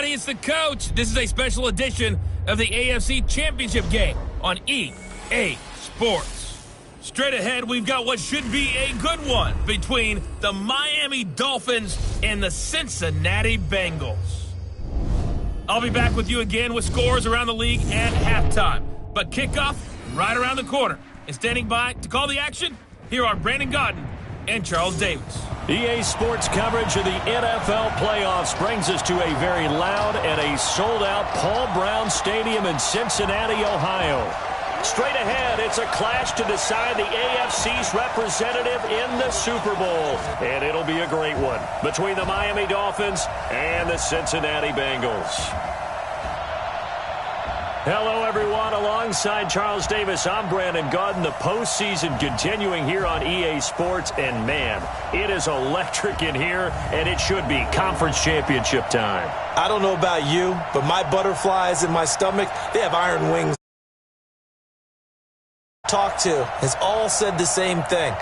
everybody, it's the coach. This is a special edition of the AFC Championship game on EA Sports. Straight ahead, we've got what should be a good one between the Miami Dolphins and the Cincinnati Bengals. I'll be back with you again with scores around the league at halftime. But kickoff right around the corner. And standing by to call the action, here are Brandon Godden and Charles Davis. EA Sports coverage of the NFL playoffs brings us to a very loud and a sold-out Paul Brown Stadium in Cincinnati, Ohio. Straight ahead, it's a clash to decide the AFC's representative in the Super Bowl. And it'll be a great one between the Miami Dolphins and the Cincinnati Bengals. Hello, everyone. Alongside Charles Davis, I'm Brandon Godden. The postseason continuing here on EA Sports. And, man, it is electric in here, and it should be conference championship time. I don't know about you, but my butterflies in my stomach, they have iron wings. Talked to has all said the same thing.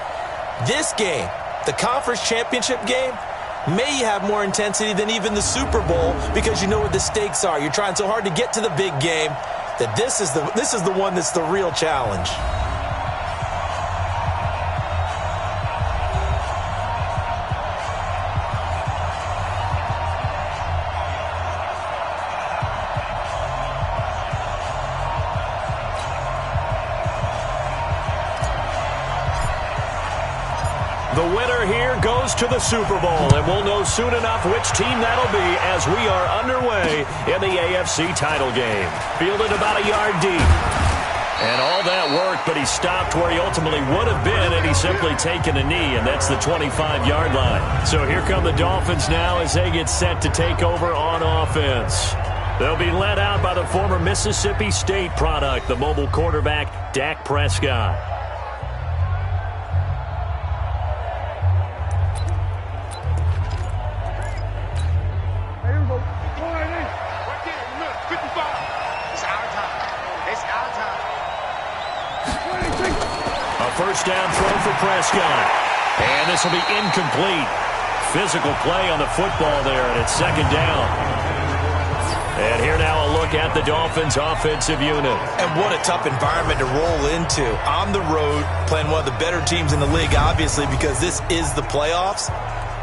This game, the conference championship game, may have more intensity than even the Super Bowl because you know what the stakes are. You're trying so hard to get to the big game that this is the one that's the real challenge. The winner here goes to the Super Bowl, and we'll know soon enough which team that'll be as we are underway in the AFC title game. Fielded about a yard deep. And all that work, but he stopped where he ultimately would have been had he simply taken a knee, and that's the 25-yard line. So here come the Dolphins now as they get set to take over on offense. They'll be led out by the former Mississippi State product, the mobile quarterback, Dak Prescott. First down throw for Prescott. And this will be incomplete. Physical play on the football there, and it's second down. And here now a look at the Dolphins' offensive unit. And what a tough environment to roll into. On the road, playing one of the better teams in the league, obviously, because this is the playoffs.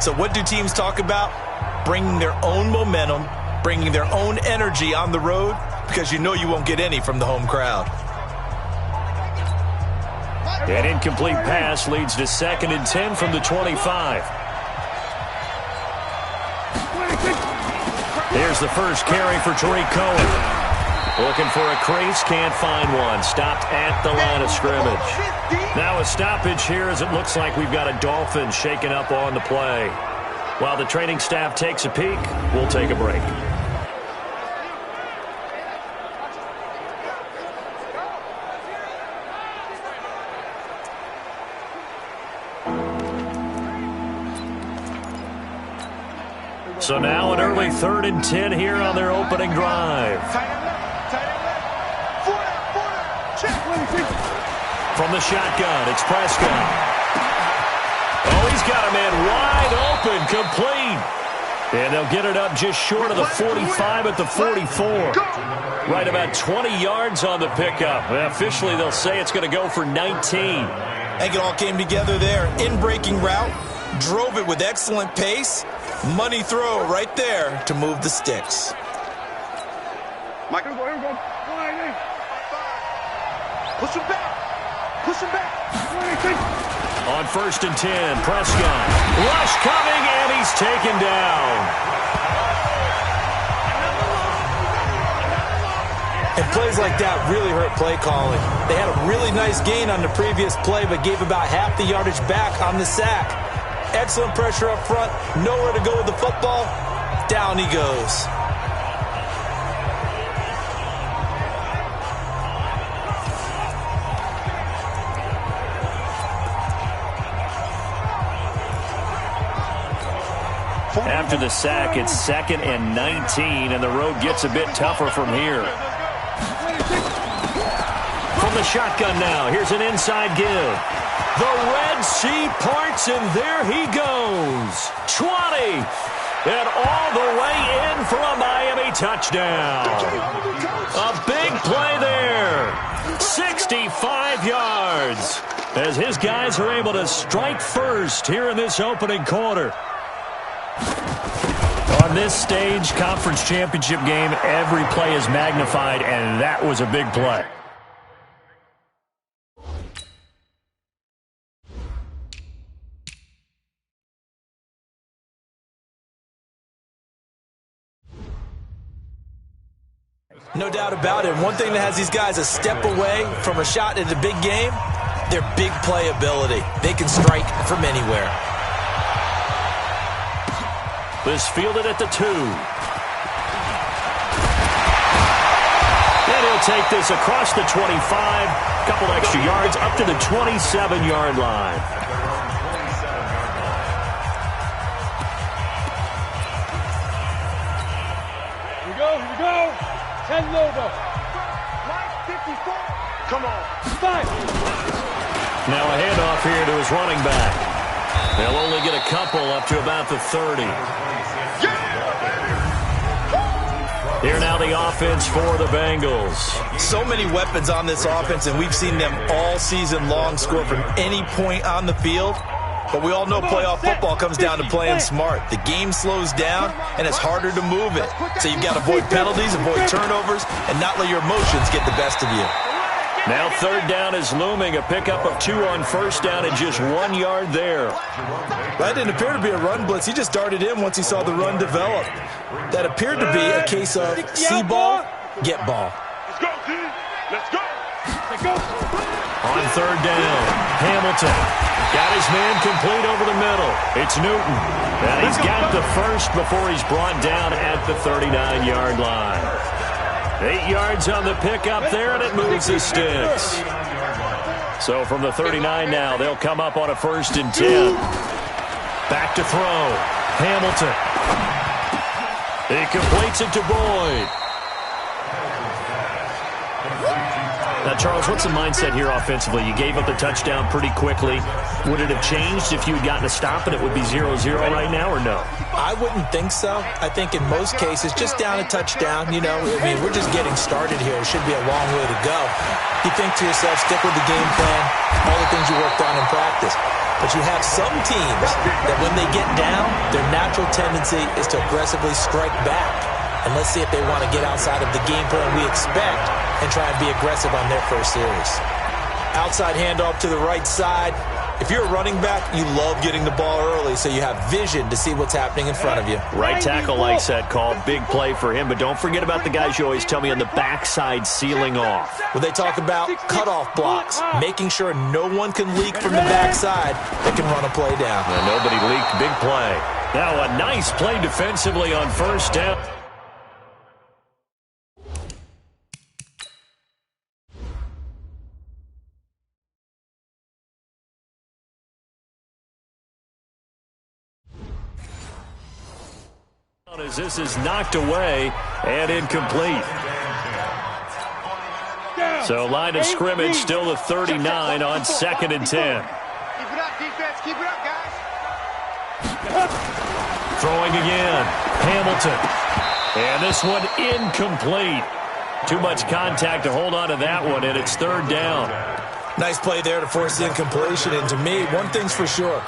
So what do teams talk about? Bringing their own momentum, bringing their own energy on the road, because you know you won't get any from the home crowd. An incomplete pass leads to 2nd and 10 from the 25. Here's the first carry for Tariq Cohen. Looking for a crease, can't find one. Stopped at the line of scrimmage. Now a stoppage here as it looks like we've got a Dolphin shaken up on the play. While the training staff takes a peek, we'll take a break. So now an early 3rd and 10 here on their opening drive. From the shotgun, it's Prescott. Oh, he's got a man wide open, complete. And they'll get it up just short of the 45 at the 44. Right about 20 yards on the pickup. Well, officially, they'll say it's going to go for 19. I think it all came together there. In-breaking route, drove it with excellent pace. Money throw right there to move the sticks. Mike, here we go. Push him back. Push him back. On 1st and 10, Prescott. Rush coming, and he's taken down. And plays like that really hurt play calling. They had a really nice gain on the previous play, but gave about half the yardage back on the sack. Excellent pressure up front. Nowhere to go with the football. Down he goes. After the sack, it's 2nd and 19, and the road gets a bit tougher from here. From the shotgun now, here's an inside give. The Red Sea parts, and there he goes. 20, And all the way in for a Miami touchdown. A big play there. 65 yards. As his guys are able to strike first here in this opening quarter. On this stage, conference championship game, every play is magnified, and that was a big play. No doubt about it. One thing that has these guys a step away from a shot at the big game, their big play ability. They can strike from anywhere. This fielded at the 2. And he'll take this across the 25. Couple extra yards up to the 27-yard line. Here we go. 10 over. 54. Come on. 5. Now a handoff here to his running back. They'll only get a couple up to about the 30. Here now the offense for the Bengals. So many weapons on this offense, and we've seen them all season long score from any point on the field. But we all know playoff football comes down to playing smart. The game slows down, and it's harder to move it. So you've got to avoid penalties, avoid turnovers, and not let your emotions get the best of you. Now third down is looming. A pickup of 2 on first down and just 1 yard there. That didn't appear to be a run blitz. He just darted in once he saw the run develop. That appeared to be a case of see ball, get ball. Let's go, D. Let's go. On third down, Hamilton got his man complete over the middle. It's Newton. And he's got the first before he's brought down at the 39-yard line. 8 yards on the pickup there, and it moves the sticks. So from the 39 now, they'll come up on a 1st and 10. Back to throw. Hamilton. He completes it to Boyd. Now, Charles, what's the mindset here offensively? You gave up the touchdown pretty quickly. Would it have changed if you had gotten a stop and it would be 0-0 right now, or no? I wouldn't think so. I think in most cases, just down a touchdown, you know, I mean, we're just getting started here. It should be a long way to go. You think to yourself, stick with the game plan, all the things you worked on in practice. But you have some teams that when they get down, their natural tendency is to aggressively strike back. And let's see if they want to get outside of the game plan we expect and try and be aggressive on their first series. Outside handoff to the right side. If you're a running back, you love getting the ball early so you have vision to see what's happening in front of you. Right tackle likes that call. Big play for him. But don't forget about the guys you always tell me on the backside sealing off. Well, they talk about cutoff blocks, making sure no one can leak from the backside that can run a play down. And nobody leaked. Big play. Now a nice play defensively on first down. As this is knocked away and incomplete. So line of scrimmage still the 39 on 2nd and 10. Keep it up, defense. Keep it up, guys. Throwing again. Hamilton. And this one incomplete. Too much contact to hold on to that one, and it's 3rd down. Nice play there to force the incompletion. And to me, one thing's for sure.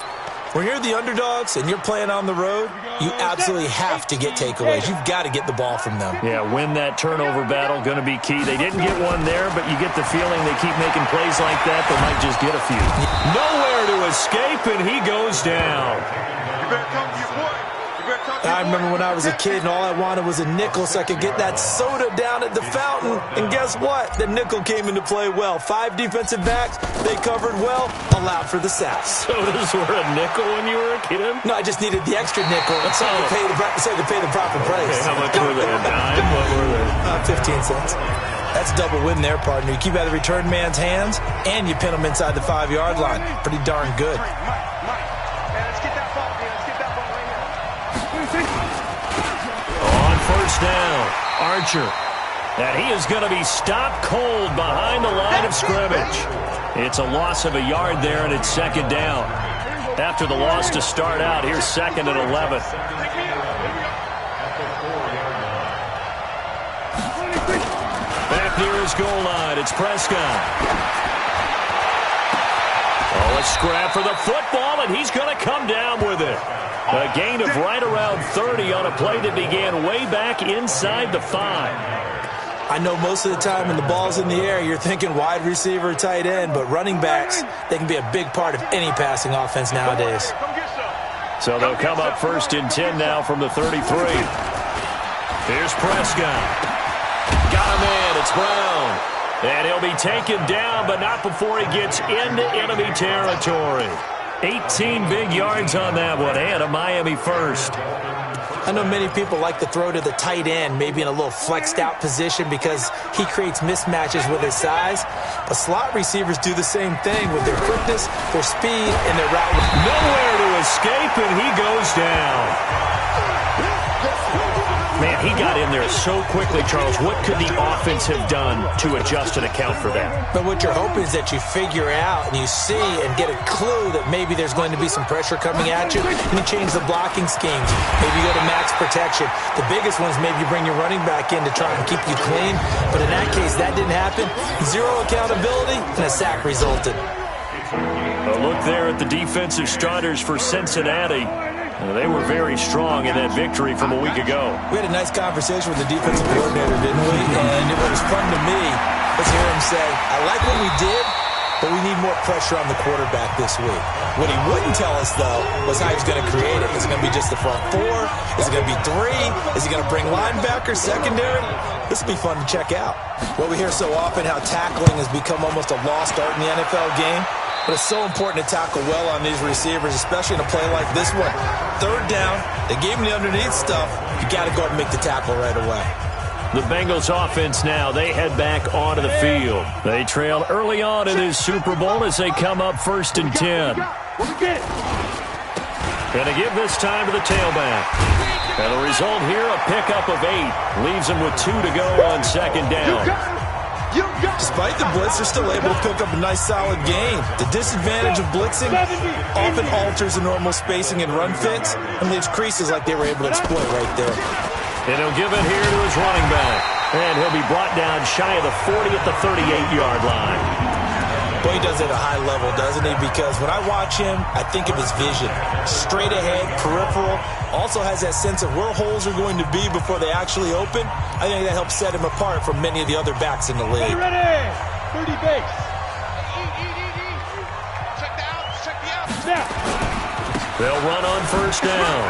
When you're the underdogs and you're playing on the road, you absolutely have to get takeaways. You've got to get the ball from them. Yeah, win that turnover battle, going to be key. They didn't get one there, but you get the feeling they keep making plays like that, they might just get a few. Nowhere to escape, and he goes down. You better come to your boy. I remember when I was a kid and all I wanted was a nickel so I could get that soda down at the fountain. And guess what? The nickel came into play well. 5 defensive backs, they covered well, allowed for the sack. Sodas were a nickel when you were a kid? No, I just needed the extra nickel so I could pay the proper price. Okay, how much were they? A dime? What were they? 15 cents. That's double win there, partner. You keep out of the return man's hands, and you pin him inside the 5-yard line. Pretty darn good. On first down, Archer. And he is going to be stopped cold behind the line of scrimmage. It's a loss of a yard there, and it's 2nd down. After the loss to start out, here's 2nd and 11. Back near his goal line, it's Prescott. Oh, a scrap for the football, and he's going to come down with it. A gain of right around 30 on a play that began way back inside the 5. I know most of the time when the ball's in the air, you're thinking wide receiver, tight end, but running backs, they can be a big part of any passing offense nowadays. So they'll come up 1st and 10 now from the 33. Here's Prescott. Got him in. It's Brown. And he'll be taken down, but not before he gets into enemy territory. 18 big yards on that one, and a Miami first. I know many people like to throw to the tight end, maybe in a little flexed out position because he creates mismatches with his size. But slot receivers do the same thing with their quickness, their speed, and their route. Nowhere to escape, and he goes down. Man, he got in there so quickly, Charles. What could the offense have done to adjust and account for that? But what you're hoping is that you figure out and you see and get a clue that maybe there's going to be some pressure coming at you, and you change the blocking schemes. Maybe you go to max protection. The biggest ones, maybe you bring your running back in to try and keep you clean. But in that case, that didn't happen. Zero accountability, and a sack resulted. A look there at the defensive starters for Cincinnati. They were very strong in that victory from a week ago. We had a nice conversation with the defensive coordinator, didn't we? And it was fun to me to hear him say, I like what we did, but we need more pressure on the quarterback this week. What he wouldn't tell us, though, was how he's going to create it. Is it going to be just the front 4? Is it going to be 3? Is he going to bring linebackers, secondary? This will be fun to check out. Well, we hear so often how tackling has become almost a lost art in the NFL game. But it's so important to tackle well on these receivers, especially in a play like this one. 3rd down, they gave him the underneath stuff. You got to go and make the tackle right away. The Bengals offense now, they head back onto the field. They trail early on in this Super Bowl as they come up 1st and 10. Going to give this time to the tailback. And the result here, a pickup of 8. Leaves him with 2 to go on 2nd down. Despite the blitz, they're still able to pick up a nice, solid gain. The disadvantage of blitzing often alters the normal spacing and run fits and leaves creases like they were able to exploit right there. And he'll give it here to his running back. And he'll be brought down shy of the 40 at the 38-yard line. Boy, he does it at a high level, doesn't he? Because when I watch him, I think of his vision. Straight ahead, peripheral. Also has that sense of where holes are going to be before they actually open. I think that helps set him apart from many of the other backs in the league. Ready? 30 base. Check the outs. Check the outs. Snap. They'll run on 1st down.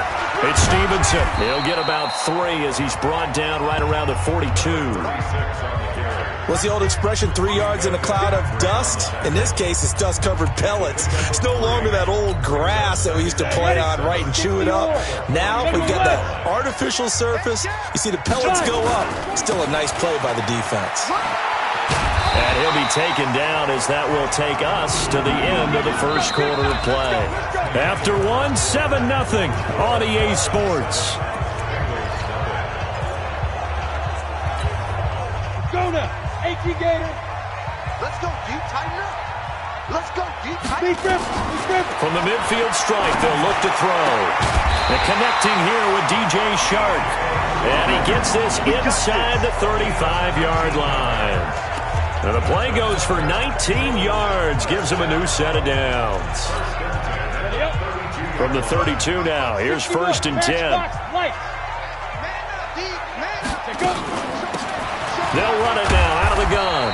It's Stevenson. He'll get about 3 as he's brought down right around the 42. What's the old expression, 3 yards in a cloud of dust? In this case, it's dust-covered pellets. It's no longer that old grass that we used to play on, right, and chew it up. Now we've got that artificial surface. You see the pellets go up. Still a nice play by the defense. And he'll be taken down as that will take us to the end of the 1st quarter of play. After 1, 7-0 on EA Sports. Go now. 18 Gator. Let's go deep, tighten up. Let's go deep, tighten Big rip. Big rip. From the midfield stripe, they'll look to throw. And connecting here with DJ Shark. And he gets this inside the 35-yard line. And the play goes for 19 yards. Gives him a new set of downs. From the 32 now, here's 1st and 10. They'll run it now out of the gun.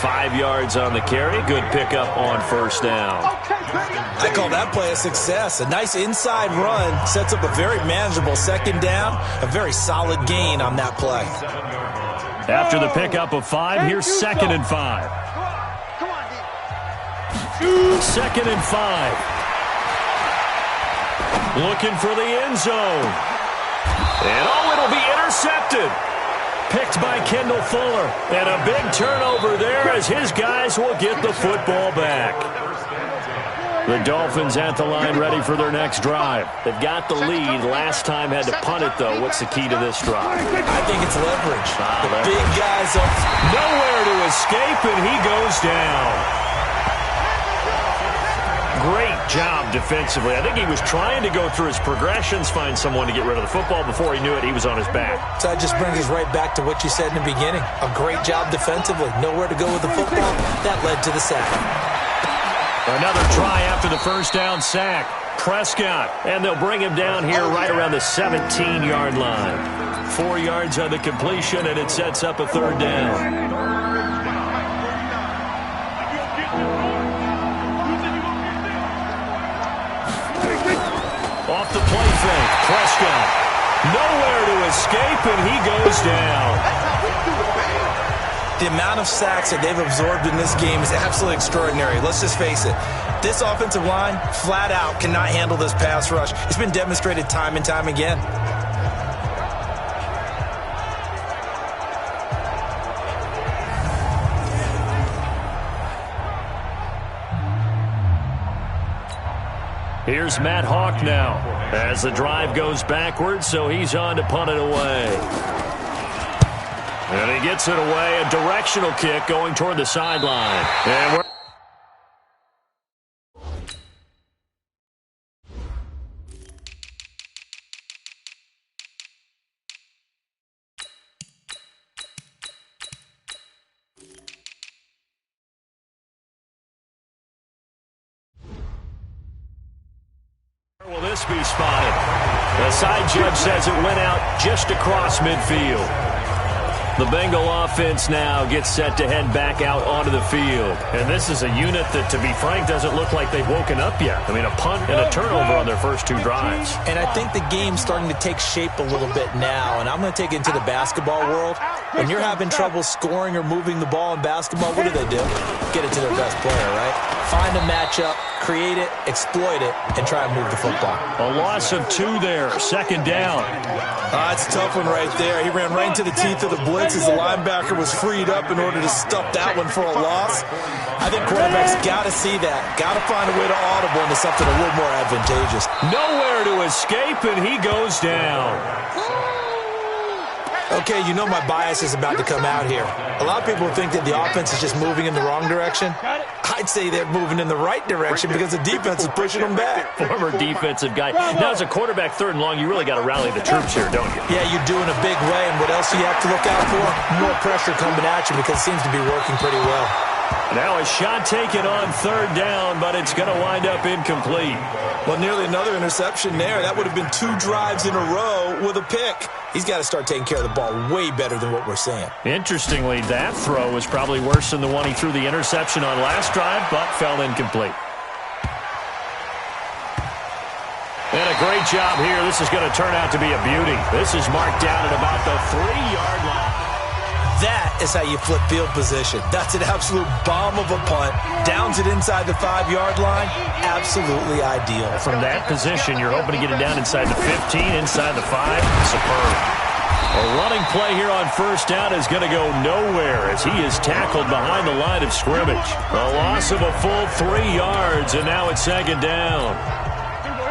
5 yards on the carry. Good pickup on 1st down. I call that play a success. A nice inside run sets up a very manageable 2nd down. A very solid gain on that play. After the pickup of 5, here's 2nd and 5. 2nd and 5. Looking for the end zone. And it'll be intercepted. Picked by Kendall Fuller. And a big turnover there as his guys will get the football back. The Dolphins at the line ready for their next drive. They've got the lead. Last time had to punt it, though. What's the key to this drive? I think it's leverage. The big guys up. Nowhere to escape, and he goes down. Great job defensively. I think he was trying to go through his progressions, find someone to get rid of the football. Before he knew it, he was on his back. So that just brings us right back to what you said in the beginning. A great job defensively. Nowhere to go with the football. That led to the sack. Another try after the first down sack. Prescott, and they'll bring him down here right around the 17-yard line. 4 yards on the completion, and it sets up a third down. Off the play fake, Prescott. Nowhere to escape, and he goes down. The amount of sacks that they've absorbed in this game is absolutely extraordinary. Let's just face it. This offensive line, flat out, cannot handle this pass rush. It's been demonstrated time and time again. Here's Matt Hawk now as the drive goes backwards, so he's on to punt it away. And he gets it away, a directional kick going toward the sideline. And we're will this be spotted? The side judge says it went out just across midfield. The Bengal offense now gets set to head back out onto the field. And this is a unit that, to be frank, doesn't look like they've woken up yet. I mean, a punt and a turnover on their first 2 drives. And I think the game's starting to take shape a little bit now. And I'm going to take it into the basketball world. When you're having trouble scoring or moving the ball in basketball, what do? Get it to their best player, right? Find a matchup, create it, exploit it, and try and move the football. A loss of 2 there, second down. That's a tough one right there. He ran right into the teeth of the blitz as the linebacker was freed up in order to stuff that one for a loss. I think quarterbacks got to see that. Got to find a way to audible into something a little more advantageous. Nowhere to escape, and he goes down. Okay, you know my bias is about to come out here. A lot of people think that the offense is just moving in the wrong direction. I'd say they're moving in the right direction because the defense is pushing them back. Former defensive guy. Now, as a quarterback, 3rd and long, you really got to rally the troops here, don't you? Yeah, you're doing a big way, and what else do you have to look out for? More pressure coming at you because it seems to be working pretty well. Now a shot taken on 3rd down, but it's going to wind up incomplete. Well, nearly another interception there. That would have been 2 drives in a row with a pick. He's got to start taking care of the ball way better than what we're seeing. Interestingly, that throw was probably worse than the one he threw the interception on last drive, but fell incomplete. And a great job here. This is going to turn out to be a beauty. This is marked down at about the 3-yard line. That is how you flip field position. That's an absolute bomb of a punt. Downs it inside the 5-yard line. Absolutely ideal. From that position, you're hoping to get it down inside the 15, inside the 5. Superb. A running play here on 1st down is going to go nowhere as he is tackled behind the line of scrimmage. A loss of a full 3 yards, and now it's 2nd down.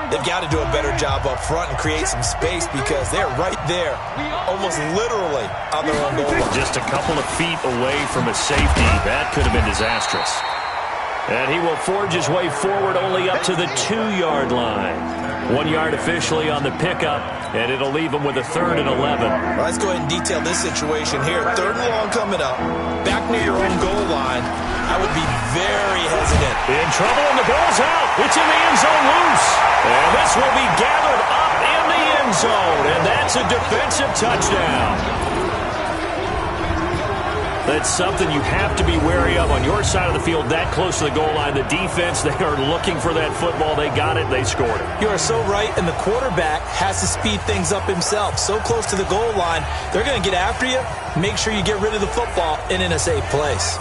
They've got to do a better job up front and create some space because they're right there, almost literally on their own goal line. Just a couple of feet away from a safety. That could have been disastrous. And he will forge his way forward only up to the 2-yard line. 1 yard officially on the pickup, and it'll leave him with a 3rd and 11. Well, let's go ahead and detail this situation here. 3rd and long coming up, back near your own goal line. I would be very hesitant. In trouble, and the ball's out. It's in the end zone loose. And this will be gathered up in the end zone, and that's a defensive touchdown. That's something you have to be wary of on your side of the field, that close to the goal line. The defense, they are looking for that football. They got it. They scored it. You are so right, and the quarterback has to speed things up himself. So close to the goal line, they're going to get after you. Make sure you get rid of the football and in a safe place.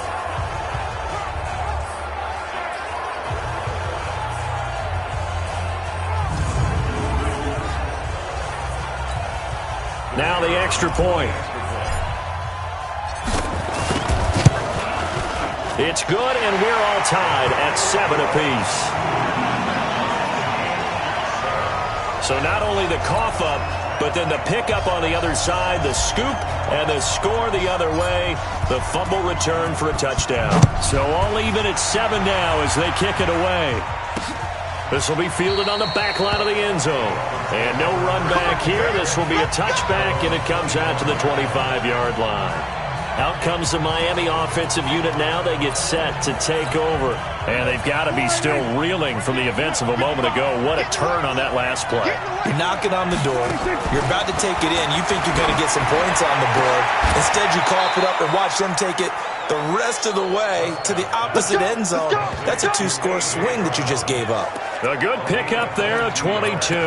Now the extra point. It's good, and we're all tied at 7 apiece. So not only the cough up, but then the pickup on the other side, the scoop, and the score the other way. The fumble return for a touchdown. So all even at 7 now as they kick it away. This will be fielded on the back line of the end zone. And no run back here. This will be a touchback, and it comes out to the 25-yard line. Out comes the Miami offensive unit now. They get set to take over. And they've got to be still reeling from the events of a moment ago. What a turn on that last play. You're knocking on the door. You're about to take it in. You think you're going to get some points on the board. Instead, you cough it up and watch them take it the rest of the way to the opposite end zone. That's a 2-score swing that you just gave up. A good pickup there, a 22.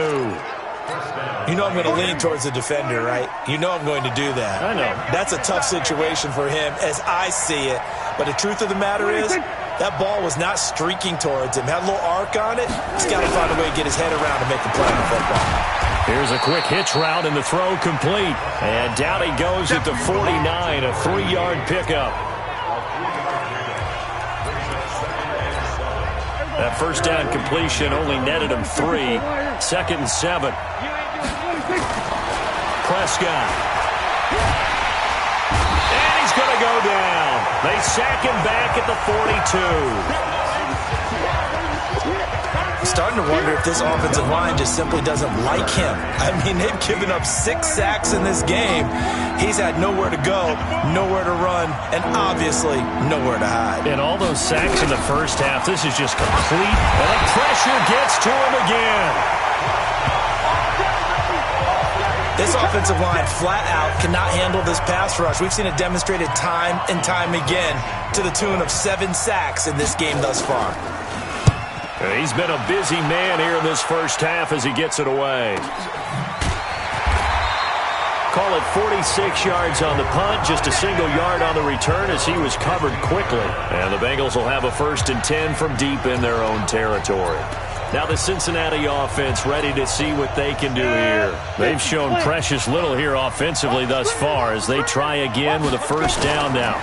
You know I'm going to lean towards the defender, right? You know I'm going to do that. I know. That's a tough situation for him as I see it. But the truth of the matter is, that ball was not streaking towards him. Had a little arc on it. He's got to find a way to get his head around to make the play on the football. Here's a quick hitch route and the throw complete. And down he goes at the 49, a 3-yard pickup. That first down completion only netted him 3. 2nd and 7. Prescott. And he's going to go down. They sack him back at the 42. Starting to wonder if this offensive line just simply doesn't like him. I mean, they've given up 6 sacks in this game. He's had nowhere to go, nowhere to run, and obviously nowhere to hide. And all those sacks in the first half, this is just complete. And the pressure gets to him again. This offensive line flat out cannot handle this pass rush. We've seen it demonstrated time and time again to the tune of 7 sacks in this game thus far. He's been a busy man here in this first half as he gets it away. Call it 46 yards on the punt, just a single yard on the return as he was covered quickly. And the Bengals will have a 1st and 10 from deep in their own territory. Now the Cincinnati offense ready to see what they can do here. They've shown precious little here offensively thus far as they try again with a 1st down now.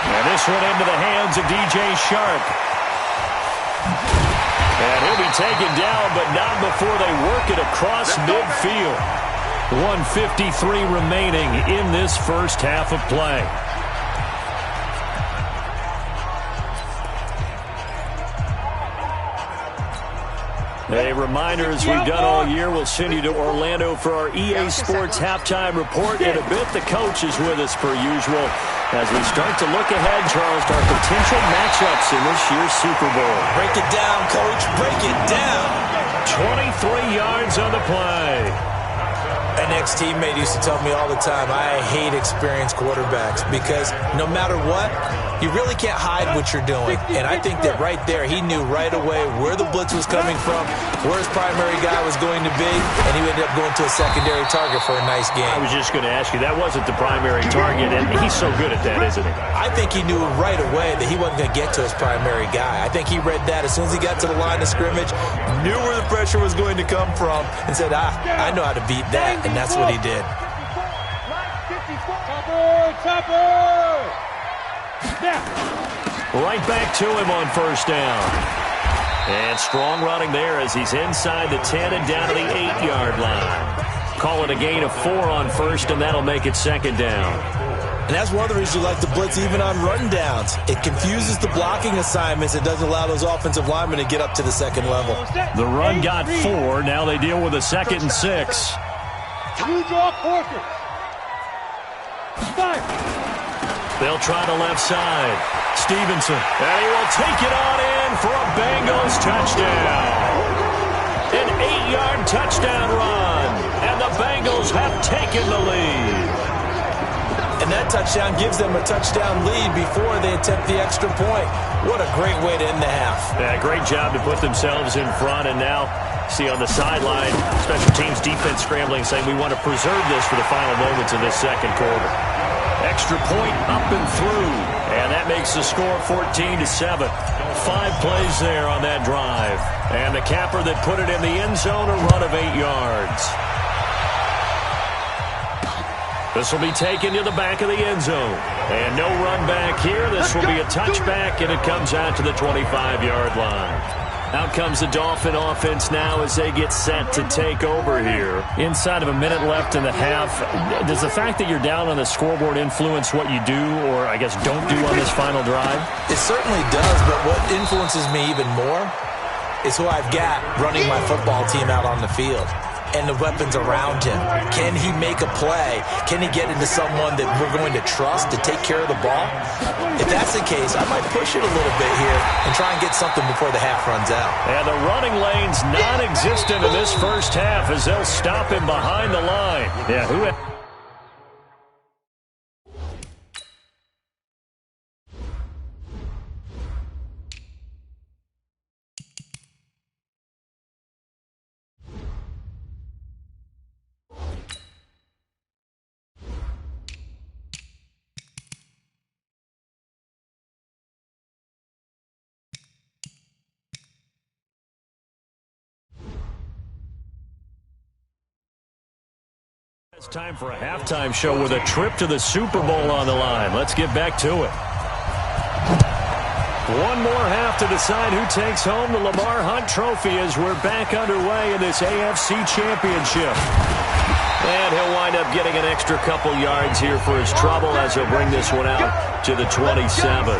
And this one into the hands of DJ Shark. And he'll be taken down, but not before they work it across midfield. 1:53 remaining in this first half of play. A reminder, as we've done all year, we'll send you to Orlando for our EA Sports halftime report. In a bit, the coach is with us per usual as we start to look ahead, Charles, to our potential matchups in this year's Super Bowl. Break it down, Coach. Break it down. 23 yards on the play. An ex-teammate used to tell me all the time, I hate experienced quarterbacks because no matter what, you really can't hide what you're doing. And I think that right there, he knew right away where the blitz was coming from, where his primary guy was going to be, and he ended up going to a secondary target for a nice game. I was just going to ask you, that wasn't the primary target, and he's so good at that, isn't he? I think he knew right away that he wasn't going to get to his primary guy. I think he read that as soon as he got to the line of scrimmage, knew where the pressure was going to come from, and said, I know how to beat that, and that's what he did. Right back to him on 1st down. And strong running there as he's inside the 10 and down to the 8-yard line. Call it a gain of 4 on 1st, and that'll make it 2nd down. And that's one of the reasons you like the blitz even on run downs. It confuses the blocking assignments. It doesn't allow those offensive linemen to get up to the 2nd level. The run got 4. Now they deal with a 2nd and 6. They'll try the left side. Stevenson. And he will take it on in for a Bengals touchdown. An 8-yard touchdown run. And the Bengals have taken the lead. And that touchdown gives them a touchdown lead before they attempt the extra point. What a great way to end the half. Yeah, great job to put themselves in front. And now, see on the sideline, special teams defense scrambling, saying we want to preserve this for the final moments of this 2nd quarter. Extra point up and through. And that makes the score 14-7. 5 plays there on that drive. And the capper that put it in the end zone, a run of 8 yards. This will be taken to the back of the end zone. And no run back here. This will be a touchback, and it comes out to the 25-yard line. Out comes the Dolphin offense now as they get set to take over here. Inside of a minute left in the half, does the fact that you're down on the scoreboard influence what you do, or I guess don't do on this final drive? It certainly does, but what influences me even more is who I've got running my football team out on the field and the weapons around him. Can he make a play? Can he get into someone that we're going to trust to take care of the ball? If that's the case, I might push it a little bit here and try and get something before the half runs out. And the running lane's non-existent in this first half as they'll stop him behind the line. Yeah, who... It's time for a halftime show with a trip to the Super Bowl on the line. Let's get back to it. One more half to decide who takes home the Lamar Hunt Trophy as we're back underway in this AFC Championship. And he'll wind up getting an extra couple yards here for his trouble as he'll bring this one out to the 27.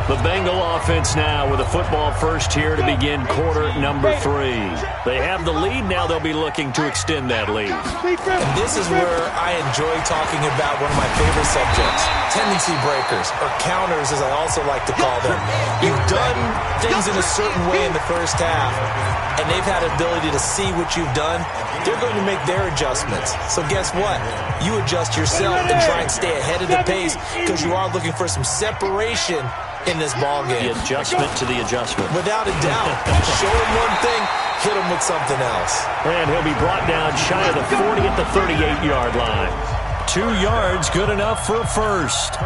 The Bengal offense now with a football first here to begin quarter number 3. They have the lead. Now they'll be looking to extend that lead. And this is where I enjoy talking about one of my favorite subjects, tendency breakers, or counters as I also like to call them. You've done things in a certain way in the first half, and they've had an ability to see what you've done. They're going to make their adjustments. So guess what? You adjust yourself and try and stay ahead of the pace because you are looking for some separation in this ball game. The adjustment to the adjustment. Without a doubt. Show him one thing, hit him with something else. And he'll be brought down shy of the 40 at the 38-yard line. 2 yards, good enough for a first.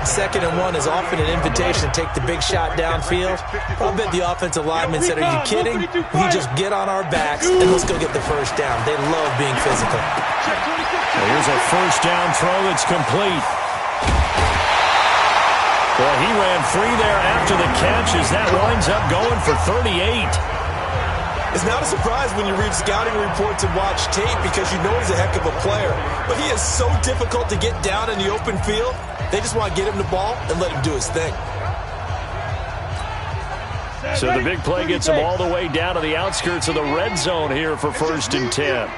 2nd and 1 is often an invitation to take the big shot downfield. I bet the offensive lineman said, are you kidding? We just get on our backs and let's go get the first down. They love being physical. Here's a first down throw that's complete. Well, he ran free there after the catch as that winds up going for 38. It's not a surprise when you read scouting reports and watch tape because you know he's a heck of a player. But he is so difficult to get down in the open field. They just want to get him the ball and let him do his thing. So the big play gets him all the way down to the outskirts of the red zone here for 1st and 10.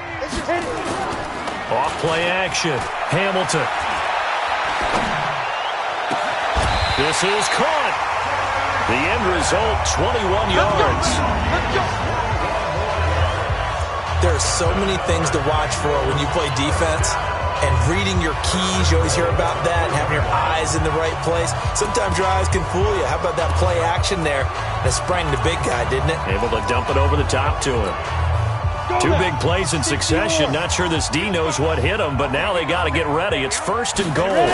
Off play action. Hamilton. This is caught. The end result, 21 yards. There are so many things to watch for when you play defense. And reading your keys, you always hear about that, and having your eyes in the right place. Sometimes your eyes can fool you. How about that play action there? That sprang the big guy, didn't it? Able to dump it over the top to him. 2 big plays in succession. Not sure this D knows what hit him, but now they got to get ready. It's 1st and goal.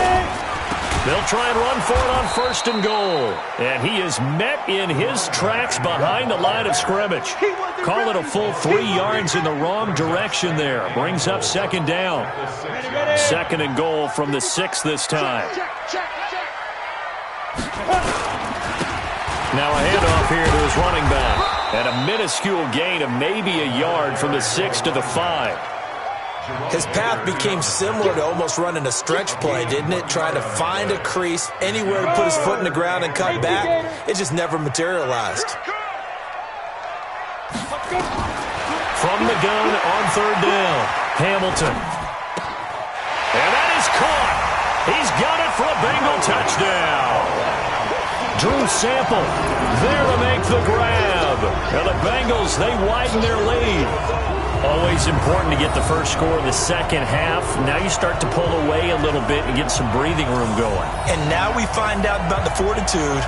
They'll try and run for it on 1st and goal. And he is met in his tracks behind the line of scrimmage. Call it a full 3 yards in the wrong direction there. Brings up 2nd down. 2nd and goal from the 6 this time. Now a handoff here to his running back. And a minuscule gain of maybe a yard from the 6 to the 5. His path became similar to almost running a stretch play, didn't it? Trying to find a crease, anywhere to put his foot in the ground and cut back. It just never materialized. From the gun on 3rd down, Hamilton. And that is caught. He's got it for a Bengal touchdown. Drew Sample there to make the grab. And the Bengals, they widen their lead. Always important to get the first score in the 2nd half. Now you start to pull away a little bit and get some breathing room going. And now we find out about the fortitude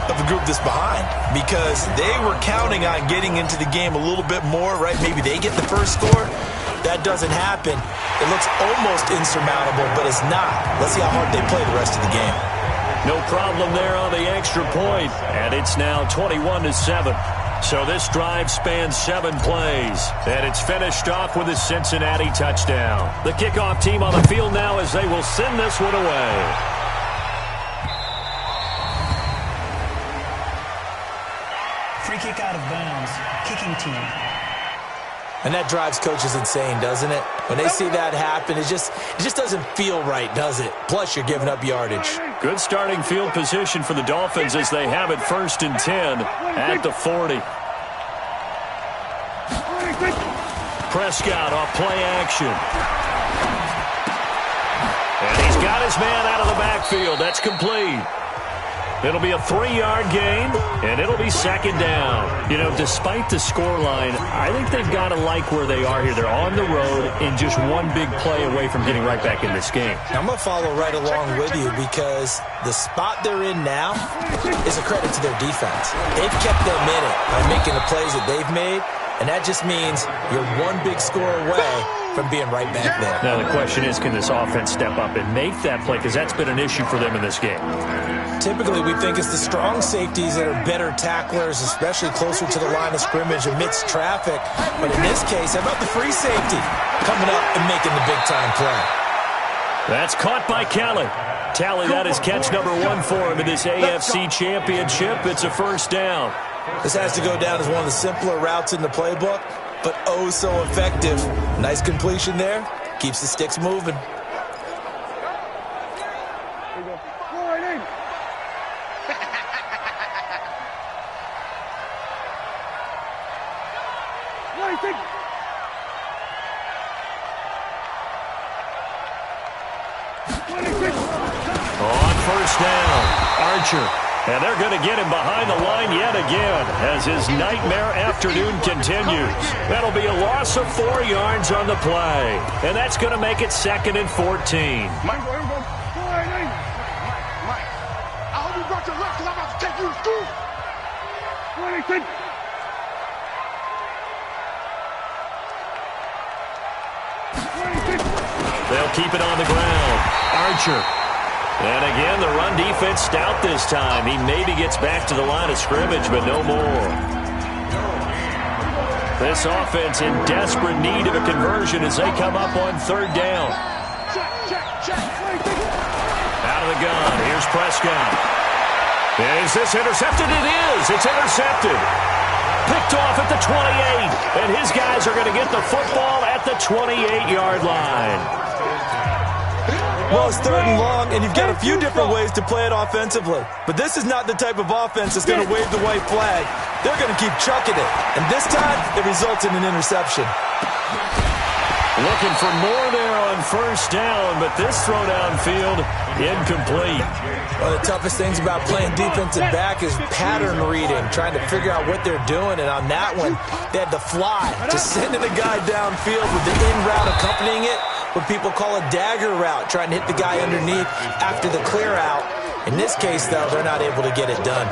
of a group that's behind because they were counting on getting into the game a little bit more, right? Maybe they get the first score. That doesn't happen. It looks almost insurmountable, but it's not. Let's see how hard they play the rest of the game. No problem there on the extra point, and it's now 21-7. So this drive spans 7 plays, and it's finished off with a Cincinnati touchdown. The kickoff team on the field now as they will send this one away. free kick out of bounds. Kicking team. And that drives coaches insane, doesn't it? When they see that happen, it just doesn't feel right, does it? Plus, you're giving up yardage. Good starting field position for the Dolphins as they have it 1st and 10 at the 40. Prescott off play action. And he's got his man out of the backfield. That's complete. It'll be a 3-yard gain, and it'll be 2nd down. You know, despite the scoreline, I think they've got to like where they are here. They're on the road and just one big play away from getting right back in this game. I'm going to follow right along with you because the spot they're in now is a credit to their defense. They've kept them in it by making the plays that they've made, and that just means you're one big score away from being right back there. Now the question is, can this offense step up and make that play? Because that's been an issue for them in this game. Typically, we think it's the strong safeties that are better tacklers, especially closer to the line of scrimmage amidst traffic. But in this case, how about the free safety coming up and making the big-time play? That's caught by Kelly. Tally, that is catch number 1 for him in this AFC Championship. It's a 1st down. This has to go down as one of the simpler routes in the playbook, but oh so effective. Nice completion there. Keeps the sticks moving. On 1st down, Archer. And they're going to get him behind the line yet again as his nightmare afternoon continues. That'll be a loss of 4 yards on the play. And that's going to make it 2nd and 14. Mike, I hope you brought your lunch because I'm about to take you to school. They'll keep it on the ground. Archer. And again, the run defense stout this time. He maybe gets back to the line of scrimmage, but no more. This offense in desperate need of a conversion as they come up on 3rd down. Out of the gun. Here's Prescott. Is this intercepted? It is. It's intercepted. Picked off at the 28. And his guys are going to get the football at the 28-yard line. Well, it's 3rd and long, and you've got a few different ways to play it offensively. But this is not the type of offense that's going to wave the white flag. They're going to keep chucking it. And this time, it results in an interception. Looking for more there on 1st down, but this throw downfield, incomplete. One of the toughest things about playing defensive back is pattern reading, trying to figure out what they're doing. And on that one, they had the fly, just sending a guy downfield with the in route accompanying it. What people call a dagger route, trying to hit the guy underneath after the clear out. In this case, though, they're not able to get it done.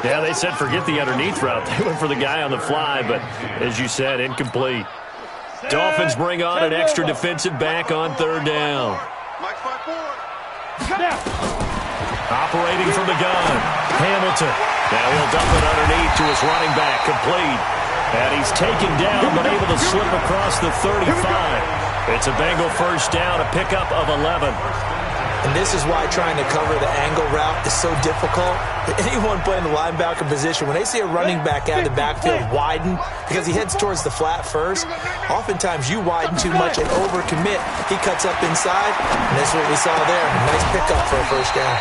Yeah, they said forget the underneath route. They went for the guy on the fly, but as you said, incomplete. Dolphins bring on an extra defensive back on 3rd down. Operating from the gun, Hamilton. Now he'll dump it underneath to his running back, complete. And he's taken down, but able to slip across the 35. It's a Bengal 1st down, a pickup of 11. And this is why trying to cover the angle route is so difficult. Anyone playing the linebacker position, when they see a running back out of the backfield widen, because he heads towards the flat first, oftentimes you widen too much and overcommit. He cuts up inside, and that's what we saw there. A nice pickup for a 1st down.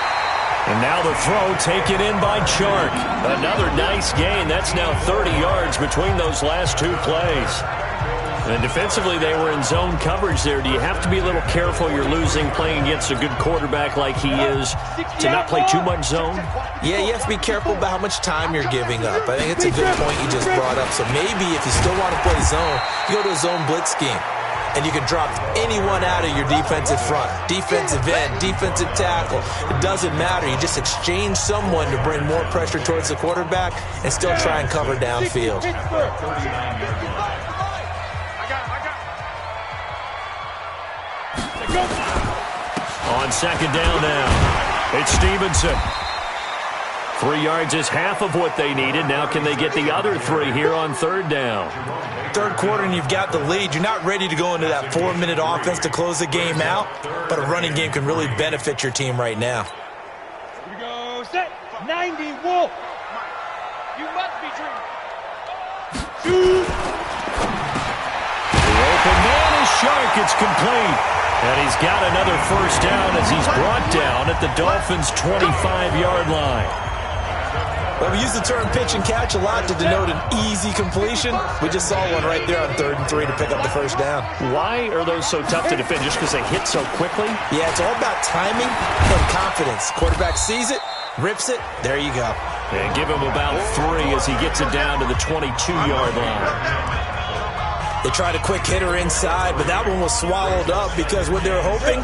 And now the throw taken in by Chark. Another nice gain. That's now 30 yards between those last 2 plays. And defensively, they were in zone coverage there. Do you have to be a little careful? You're losing playing against a good quarterback like he is to not play too much zone? Yeah, you have to be careful about how much time you're giving up. I think it's a good point you just brought up. So maybe if you still want to play zone, you go to a zone blitz scheme. And you can drop anyone out of your defensive front. Defensive end, defensive tackle. It doesn't matter. You just exchange someone to bring more pressure towards the quarterback and still try and cover downfield. On 2nd down now, it's Stevenson. 3 yards is half of what they needed. Now can they get the other 3 here on 3rd down? 3rd quarter and you've got the lead. You're not ready to go into that 4-minute offense to close the game out, but a running game can really benefit your team right now. Here we go, set, 90, Wolf. You must be dreaming. The open man is Shark. It's complete. And he's got another first down as he's brought down at the Dolphins' 25-yard line. Well, we use the term pitch and catch a lot to denote an easy completion. We just saw one right there on 3rd and 3 to pick up the first down. Why are those so tough to defend? Just because they hit so quickly? Yeah, it's all about timing and confidence. Quarterback sees it, rips it, there you go. And give him about 3 as he gets it down to the 22-yard line. They tried a quick hitter inside, but that one was swallowed up because what they were hoping,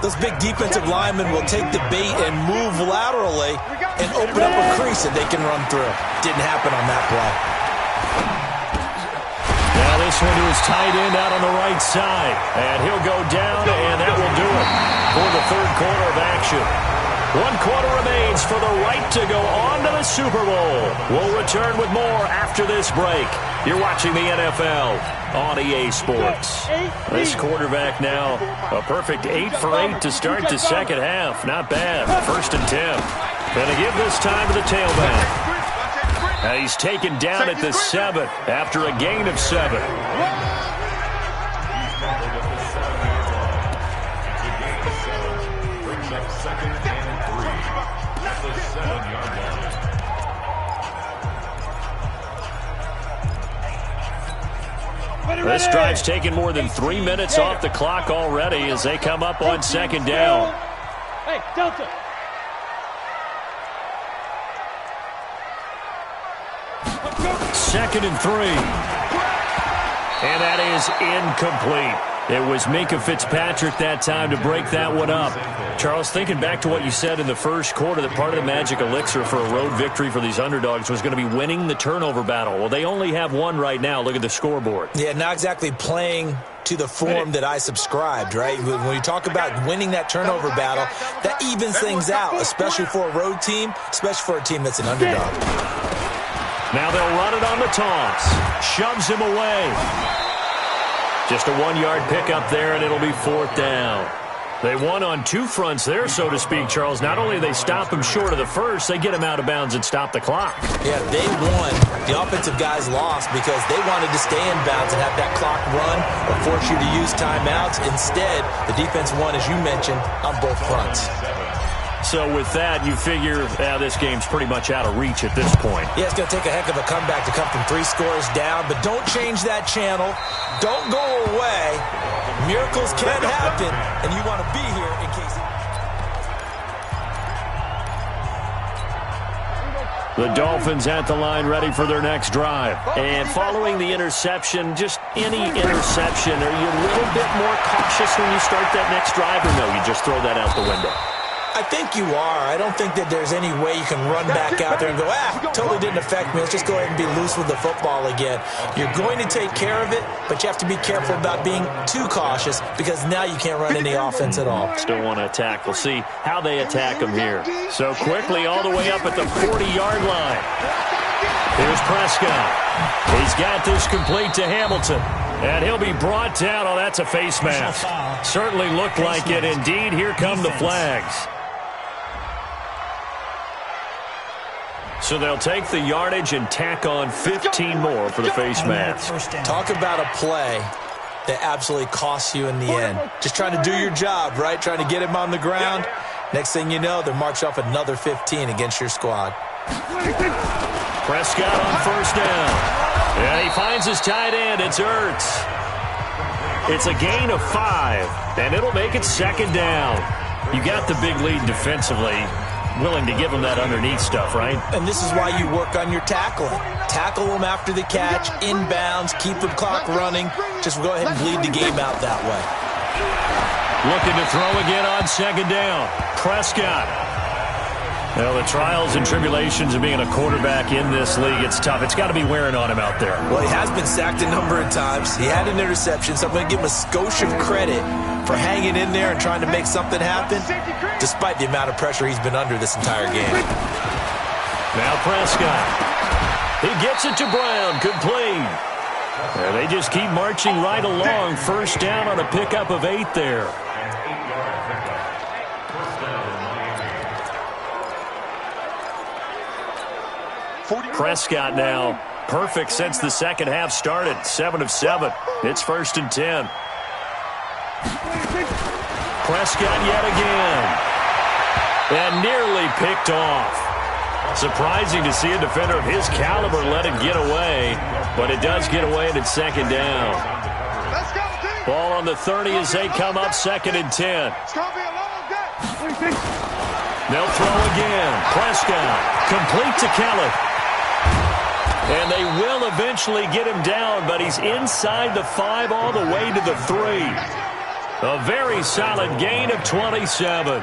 those big defensive linemen will take the bait and move laterally and open up a crease that they can run through. Didn't happen on that play. Now this one to his tight end out on the right side. And he'll go down, and that will do it for the third quarter of action. 1 quarter remains for the right to go on to the Super Bowl. We'll return with more after this break. You're watching the NFL on EA Sports. This quarterback now, a perfect 8 for 8 to start the second half. Not bad. 1st and 10. Going to give this time to the tailback. Now he's taken down at the 7 after a gain of 7. This drive's taken more than 3 minutes off the clock already as they come up on 2nd down. Hey, Delta. 2nd and 3. And that is incomplete. It was Minkah Fitzpatrick that time to break that one up. Charles, thinking back to what you said in the first quarter, that part of the magic elixir for a road victory for these underdogs was going to be winning the turnover battle. Well, they only have one right now. Look at the scoreboard. Yeah, not exactly playing to the form that I subscribed, right? When you talk about winning that turnover battle, that evens things out, especially for a road team, especially for a team that's an underdog. Now they'll run it on the toss. Shoves him away. Just a 1-yard pickup there, and it'll be 4th down. They won on 2 fronts there, so to speak, Charles. Not only they stop him short of the first, they get him out of bounds and stop the clock. Yeah, they won. The offensive guys lost because they wanted to stay in bounds and have that clock run or force you to use timeouts. Instead, the defense won, as you mentioned, on both fronts. So with that, you figure this game's pretty much out of reach at this point. Yeah, it's going to take a heck of a comeback to come from 3 scores down, but don't change that channel. Don't go away. Miracles can happen, and you want to be here in case. The Dolphins at the line ready for their next drive. And following the interception, just any interception, are you a little bit more cautious when you start that next drive, or no, you just throw that out the window? I think you are. I don't think that there's any way you can run back out there and go, totally didn't affect me. Let's just go ahead and be loose with the football again. You're going to take care of it, but you have to be careful about being too cautious because now you can't run any offense at all. Still want to attack. We'll see how they attack them here. So quickly all the way up at the 40-yard line. Here's Prescott. He's got this complete to Hamilton. And he'll be brought down. Oh, that's a face mask. Certainly looked like it. Indeed, here come the flags. So they'll take the yardage and tack on 15 more for the face mask. Talk about a play that absolutely costs you in the end. Just trying to do your job, right? Trying to get him on the ground. Next thing you know, they're marched off another 15 against your squad. Prescott on 1st down. And he finds his tight end. It's Ertz. It's a gain of 5, and it'll make it 2nd down. You got the big lead defensively. Willing to give them that underneath stuff, right? And this is why you work on your tackling. Tackle them after the catch, inbounds, keep the clock running. Just go ahead and bleed the game out that way. Looking to throw again on 2nd down. Prescott. Well, the trials and tribulations of being a quarterback in this league, it's tough. It's got to be wearing on him out there. Well, he has been sacked a number of times. He had an interception, so I'm going to give him a skosh of credit for hanging in there and trying to make something happen, despite the amount of pressure he's been under this entire game. Now Prescott. He gets it to Brown, complete. And they just keep marching right along. 1st down on a pickup of 8 there. Prescott now Perfect since the second half started. 7 of 7. It's 1st and 10. Prescott yet again. And nearly picked off. Surprising to see a defender of his caliber let it get away, but it does get away and it's 2nd down. Ball on the 30 as they come up 2nd and 10. They'll throw again. Prescott complete to Kelly. And they will eventually get him down, but he's inside the 5 all the way to the 3. A very solid gain of 27.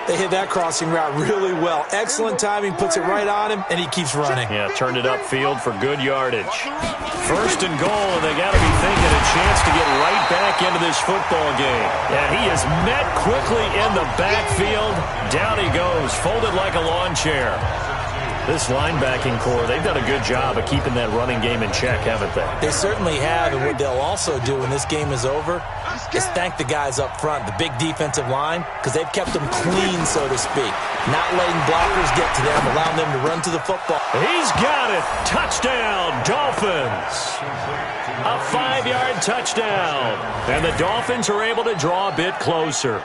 They hit that crossing route really well. Excellent timing, puts it right on him, and he keeps running. Yeah, turned it upfield for good yardage. 1st and goal, and they got to be thinking a chance to get right back into this football game. And he is met quickly in the backfield. Down he goes, folded like a lawn chair. This linebacking core, they've done a good job of keeping that running game in check, haven't they? They certainly have, and what they'll also do when this game is over is thank the guys up front, the big defensive line, because they've kept them clean, so to speak. Not letting blockers get to them, allowing them to run to the football. He's got it. Touchdown, Dolphins. A 5-yard touchdown. And the Dolphins are able to draw a bit closer.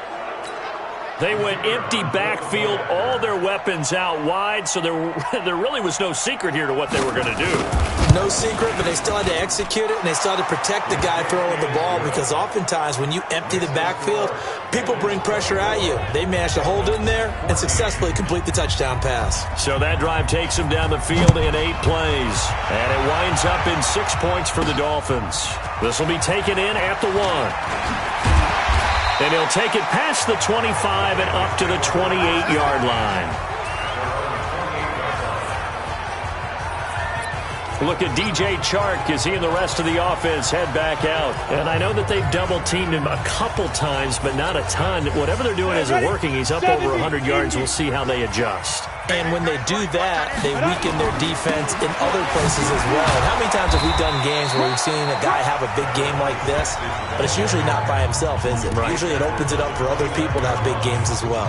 They went empty backfield, all their weapons out wide, so there really was no secret here to what they were going to do. No secret, but they still had to execute it, and they still had to protect the guy throwing the ball, because oftentimes when you empty the backfield, people bring pressure at you. They managed to hold in there and successfully complete the touchdown pass. So that drive takes them down the field in 8 plays, and it winds up in 6 points for the Dolphins. This will be taken in at the 1. And he'll take it past the 25 and up to the 28-yard line. Look at DJ Chark as he and the rest of the offense head back out. And I know that they've double-teamed him a couple times, but not a ton. Whatever they're doing isn't working. He's up over 100 yards. We'll see how they adjust. And when they do that, they weaken their defense in other places as well. And how many times have we done games where we've seen a guy have a big game like this? But it's usually not by himself, is it? Right. Usually it opens it up for other people to have big games as well.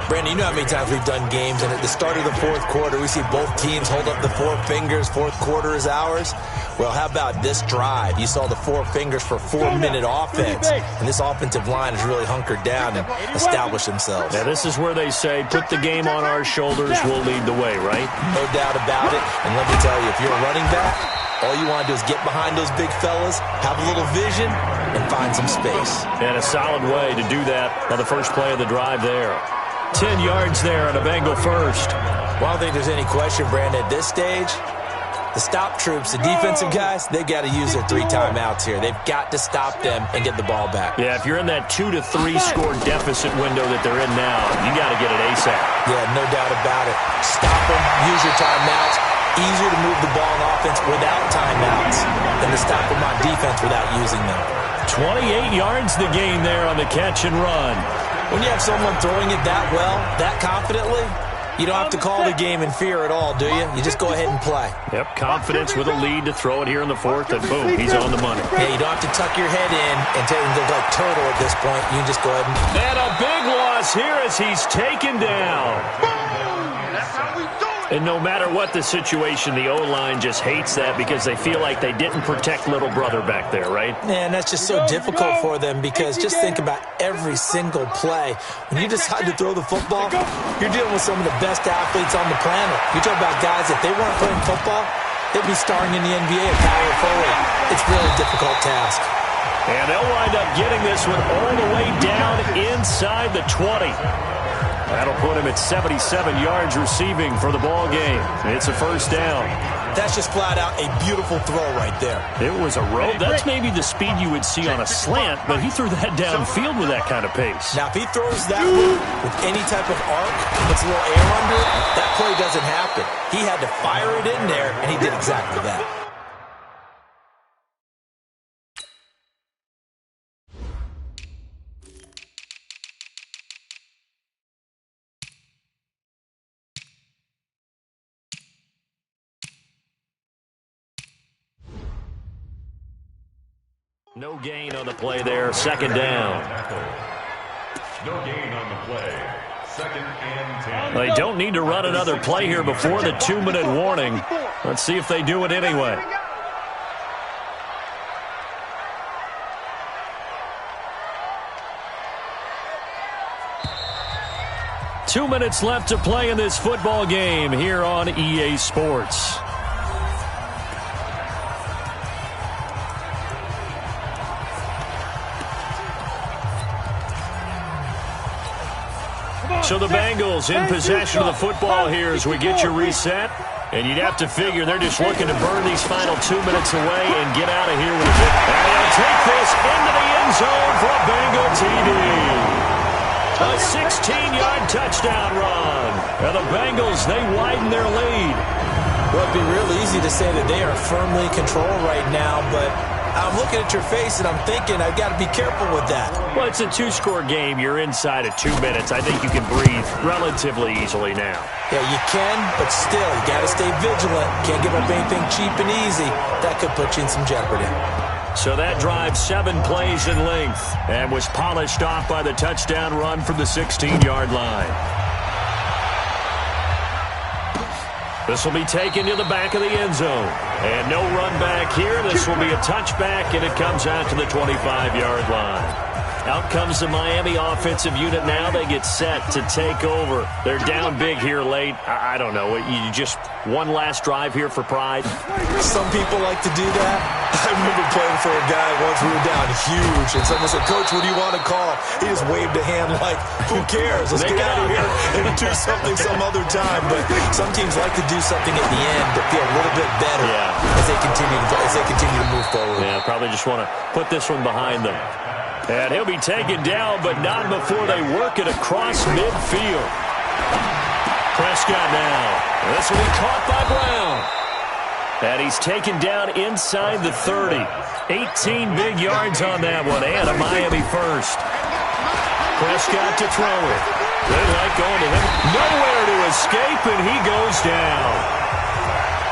Brandon, you know how many times we've done games, and at the start of the 4th quarter, we see both teams hold up the 4 fingers, 4th quarter is ours. Well, how about this drive? You saw the 4 fingers for 4-minute offense, and this offensive line has really hunkered down and established themselves. Yeah, this is where they say, put the game on our shoulders, we'll lead the way, right? No doubt about it, and let me tell you, if you're a running back, all you want to do is get behind those big fellas, have a little vision, and find some space. And a solid way to do that on the first play of the drive there. 10 yards there on a Bengal first. Well, I don't think there's any question, Brandon, at this stage, the stop troops, the defensive guys, they've got to use their 3 timeouts here. They've got to stop them and get the ball back. Yeah, if you're in that 2 to 3 score deficit window that they're in now, you got to get it ASAP. Yeah, no doubt about it. Stop them, use your timeouts. Easier to move the ball on offense without timeouts than to stop them on defense without using them. 28 yards the gain there on the catch and run. When you have someone throwing it that well, that confidently, you don't have to call the game in fear at all, do you? You just go ahead and play. Yep, confidence with a lead to throw it here in the 4th, and boom, he's on the money. Yeah, you don't have to tuck your head in and take him to look like turtle at this point. You can just go ahead and... And a big loss here as he's taken down. That's how we do it. And no matter what the situation, the O-line just hates that because they feel like they didn't protect little brother back there, right? Man, that's just so difficult for them because just think about every single play. When you decide to throw the football, you're dealing with some of the best athletes on the planet. You're talking about guys, if they weren't playing football, they'd be starring in the NBA at power forward. It's really a difficult task. And they'll wind up getting this one all the way down inside the 20. That'll put him at 77 yards receiving for the ball game. It's a 1st down. That's just flat out a beautiful throw right there. It was a rope. That's maybe the speed you would see on a slant, but he threw that downfield with that kind of pace. Now, if he throws that one with any type of arc, puts a little air under it, that play doesn't happen. He had to fire it in there, and he did exactly that. No gain on the play there. 2nd down. No gain on the play. 2nd and 10. They don't need to run another play here before the 2-minute warning. Let's see if they do it anyway. Two minutes left to play in this football game here on EA Sports. So the Bengals in possession of the football here as we get you reset. And you'd have to figure they're just looking to burn these final 2 minutes away and get out of here with a bit. And they'll take this into the end zone for a Bengal TD. A 16-yard touchdown run. And the Bengals, they widen their lead. Well, it'd be real easy to say that they are firmly in control right now, but I'm looking at your face and I'm thinking I've got to be careful with that. Well, it's a two-score game. You're inside of 2 minutes. I think you can breathe relatively easily now. Yeah, you can, but still, you got to stay vigilant. Can't give up anything cheap and easy. That could put you in some jeopardy. So that drive 7 plays in length and was polished off by the touchdown run from the 16-yard line. This will be taken to the back of the end zone. And no run back here. This will be a touchback, and it comes out to the 25-yard line. Out comes the Miami offensive unit now. They get set to take over. They're down big here late. I don't know. You just one last drive here for pride? Some people like to do that. I remember playing for a guy once. We were down huge, and someone said, "Coach, what do you want to call?" He just waved a hand like, "Who cares? Let's get out of here and do something some other time." But some teams like to do something at the end to feel a little bit better as they continue to move forward. Yeah, probably just want to put this one behind them. And he'll be taken down, but not before they work it across midfield. Prescott now. This will be caught by Brown. And he's taken down inside the 30. 18 big yards on that one, and a Miami first. Prescott to throw it. They like going to him. Nowhere to escape, and he goes down.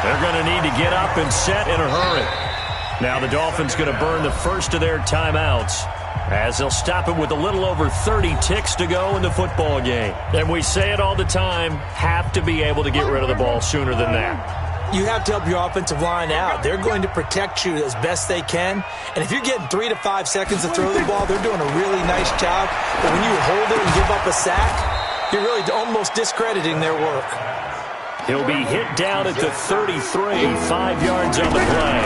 They're going to need to get up and set in a hurry. Now the Dolphins going to burn the first of their timeouts, as they'll stop it with a little over 30 ticks to go in the football game. And we say it all the time, have to be able to get rid of the ball sooner than that. You have to help your offensive line out. They're going to protect you as best they can. And if you're getting 3 to 5 seconds to throw the ball, they're doing a really nice job. But when you hold it and give up a sack, you're really almost discrediting their work. He'll be hit down at the 33, 5 yards on the play.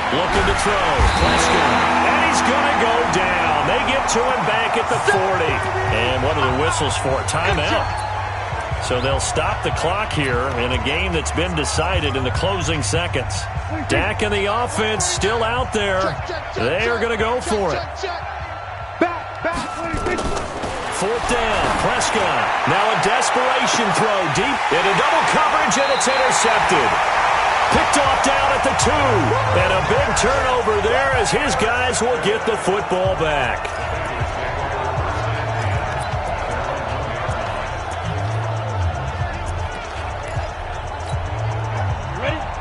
Looking to throw. Prescott. And he's going to go down. They get to him back at the 40. And what are the whistles for? Timeout. So they'll stop the clock here in a game that's been decided in the closing seconds. Dak and the offense still out there. They are going to go for it. Fourth down, Prescott. Now a desperation throw deep into double coverage, and it's intercepted. Picked off down at the 2. And a big turnover there as his guys will get the football back.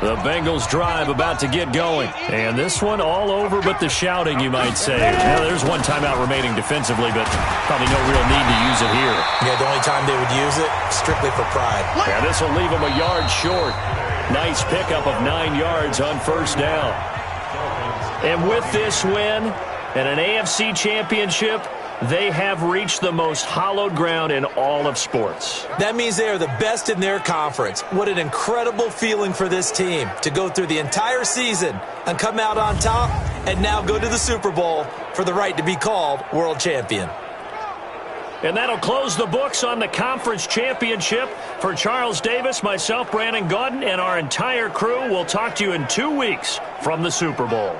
The Bengals drive about to get going. And this one all over but the shouting, you might say. Now, there's one timeout remaining defensively, but probably no real need to use it here. Yeah, the only time they would use it, strictly for pride. Yeah, this will leave them a yard short. Nice pickup of 9 yards on first down. And with this win and an AFC championship, they have reached the most hallowed ground in all of sports. That means they are the best in their conference. What an incredible feeling for this team to go through the entire season and come out on top and now go to the Super Bowl for the right to be called world champion. And that'll close the books on the conference championship. For Charles Davis, myself, Brandon Gaudin, and our entire crew, we'll talk to you in 2 weeks from the Super Bowl.